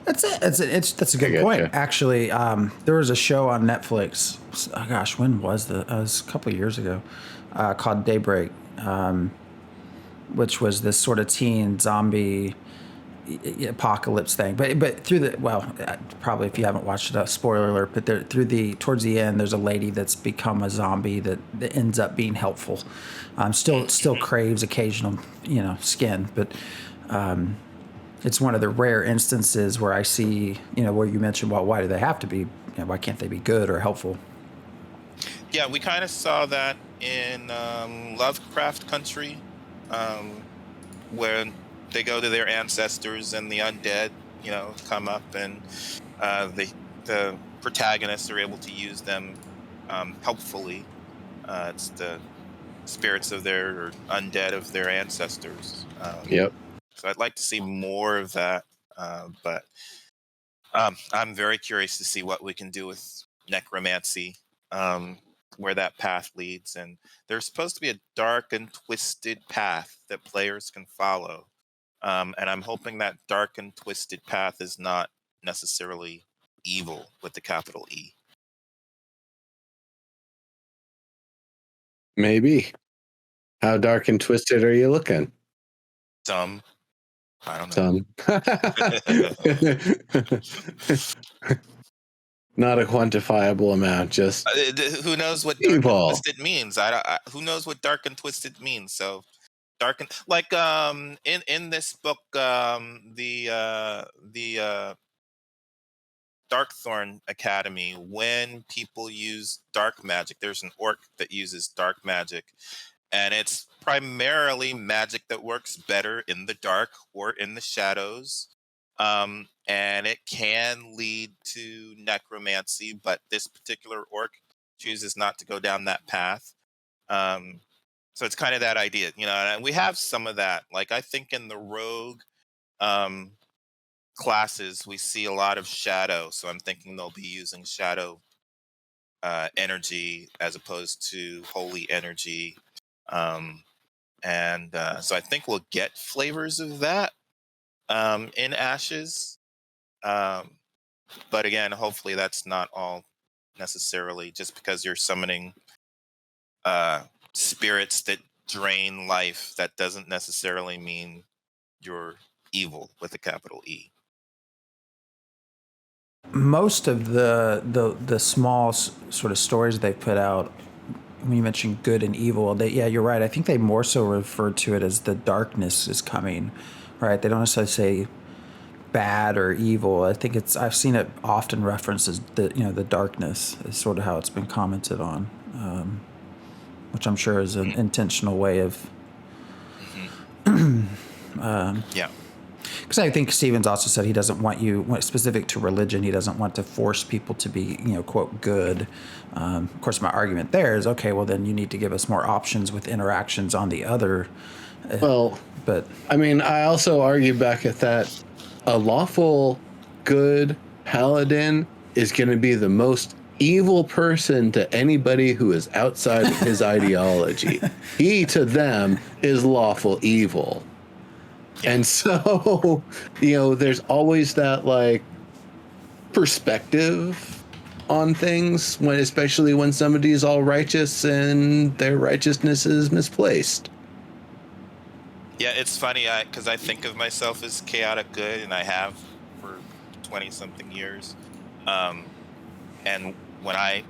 That's it. That's a good point. Actually, there was a show on Netflix. Oh gosh, when was it was a couple of years ago, called Daybreak, which was this sort of teen zombie apocalypse thing. But probably if you haven't watched it, spoiler alert. But towards the end, there's a lady that's become a zombie that ends up being helpful. Still craves occasional skin, but. It's one of the rare instances where I see, where you mentioned, well, why do they have to be? Why can't they be good or helpful? Yeah, we kind of saw that in Lovecraft Country, where they go to their ancestors and the undead, come up, and the protagonists are able to use them helpfully. It's the spirits of their undead of their ancestors. Yep. So I'd like to see more of that, but I'm very curious to see what we can do with necromancy, where that path leads. And there's supposed to be a dark and twisted path that players can follow. And I'm hoping that dark and twisted path is not necessarily evil with the capital E. Maybe. How dark and twisted are you looking? Some. I don't know. Not a quantifiable amount, just who knows what dark and twisted means? Who knows what dark and twisted means? So dark and in this book, the Darkthorn Academy, when people use dark magic, there's an orc that uses dark magic. And it's primarily magic that works better in the dark or in the shadows. And it can lead to necromancy, but this particular orc chooses not to go down that path. So it's kind of that idea, and we have some of that. Like, I think in the rogue classes, we see a lot of shadow. So I'm thinking they'll be using shadow energy as opposed to holy energy. So I think we'll get flavors of that in Ashes. But again, hopefully that's not all necessarily just because you're summoning spirits that drain life. That doesn't necessarily mean you're evil with a capital E. Most of the small sort of stories they put out when you mentioned good and evil, yeah, you're right. I think they more so refer to it as the darkness is coming, right? They don't necessarily say bad or evil. I think I've seen it often referenced as the darkness is sort of how it's been commented on, which I'm sure is an intentional way of. Yeah. Because I think Stevens also said he doesn't want specific to religion, he doesn't want to force people to be, quote, good. Of course, my argument there is, okay, well, then you need to give us more options with interactions on the other. Well, but I mean, I also argue back at that a lawful good paladin is going to be the most evil person to anybody who is outside of his ideology. He to them is lawful evil. And so, there's always that like perspective on things especially when somebody's all righteous and their righteousness is misplaced. Yeah, it's funny because I think of myself as chaotic good, and I have for 20-something years. And when I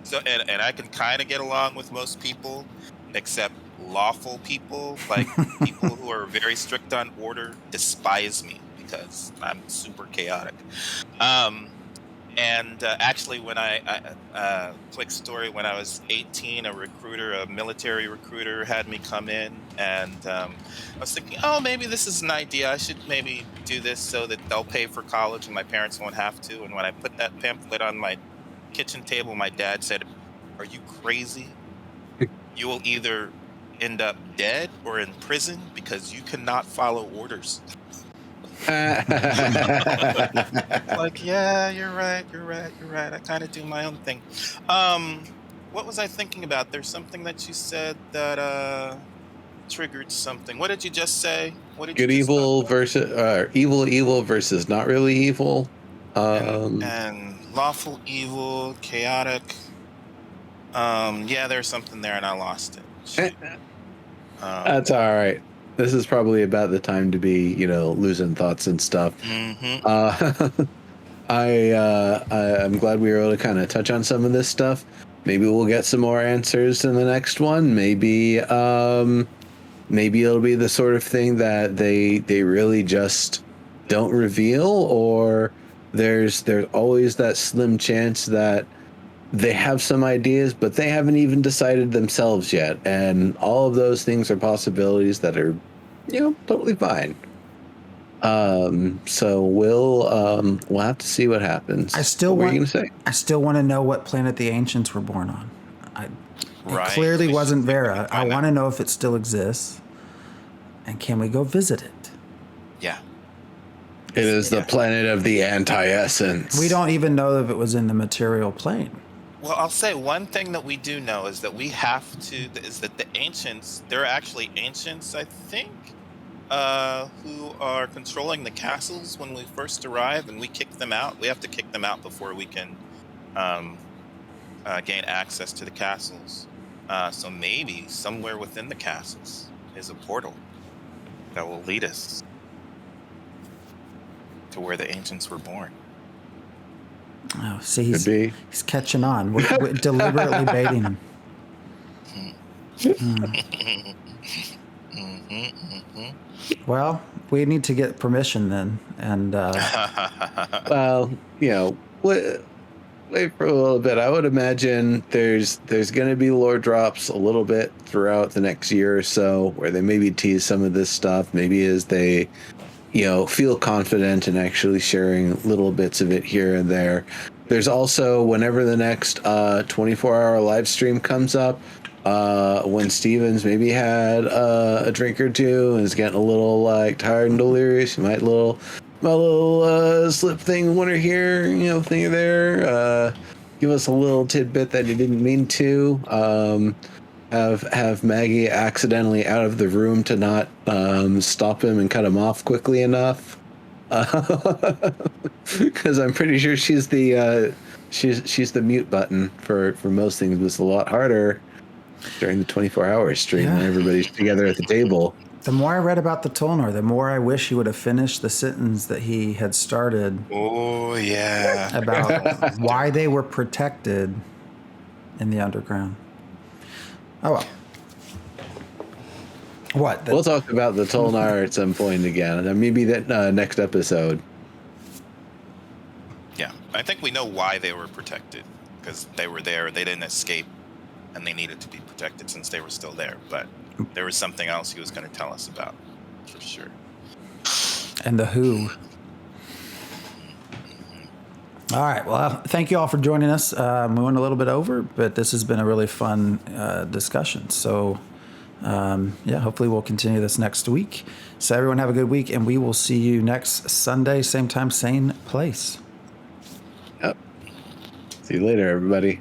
can kind of get along with most people, except lawful people, like people who are very strict on order, despise me because I'm super chaotic. And actually, when quick story, when I was 18, a military recruiter had me come in, and I was thinking, oh, maybe this is an idea. I should maybe do this so that they'll pay for college and my parents won't have to. And when I put that pamphlet on my kitchen table, my dad said, "Are you crazy? You will either end up dead or in prison because you cannot follow orders." Like, yeah, you're right. I kind of do my own thing. What was I thinking about? There's something that you said that triggered something. What did you just say? What did Good you just evil versus evil versus not really evil. And lawful evil, chaotic. Yeah, there's something there, and I lost it. That's all right. This is probably about the time to be, losing thoughts and stuff. Mm-hmm. I'm glad we were able to kind of touch on some of this stuff. Maybe we'll get some more answers in the next one. Maybe it'll be the sort of thing that they really just don't reveal, or there's always that slim chance that they have some ideas, but they haven't even decided themselves yet. And all of those things are possibilities that are, totally fine. So we'll have to see what happens. I still what were you gonna say? I still want to know what planet the ancients were born on. It Right. clearly wasn't Vera. I find want to know if it still exists, and can we go visit it? Yeah. It is the planet of the anti-essence. We don't even know if it was in the material plane. Well, I'll say one thing that we do know is that the ancients, there are actually ancients, I think, who are controlling the castles when we first arrive, and we kick them out. We have to kick them out before we can gain access to the castles. So maybe somewhere within the castles is a portal that will lead us to where the ancients were born. Oh, see, Could he's catching on. We're deliberately baiting him. Well, we need to get permission then, and Well, wait for a little bit. I would imagine there's going to be lore drops a little bit throughout the next year or so, where they maybe tease some of this stuff. Maybe as they, feel confident in actually sharing little bits of it here and there. There's also, whenever the next 24-hour live stream comes up, when Stevens maybe had a drink or two and is getting a little tired and delirious, you might slip thing one or here, thing or there. Give us a little tidbit that he didn't mean to. Have Maggie accidentally out of the room to not stop him and cut him off quickly enough. Because I'm pretty sure she's the mute button for most things. It's a lot harder during the 24-hour stream when everybody's together at the table. the more I read about the Tolnor, the more I wish he would have finished the sentence that he had started. Oh, yeah. About why they were protected in the underground. Oh well. What? We'll talk about the Tolnar at some point again. Maybe that next episode. Yeah, I think we know why they were protected, because they were there, they didn't escape, and they needed to be protected since they were still there. But there was something else he was going to tell us about, for sure. And the who. All right. Well, thank you all for joining us. We went a little bit over, but this has been a really fun discussion. So, yeah, hopefully we'll continue this next week. So everyone have a good week, and we will see you next Sunday, same time, same place. Yep. See you later, everybody.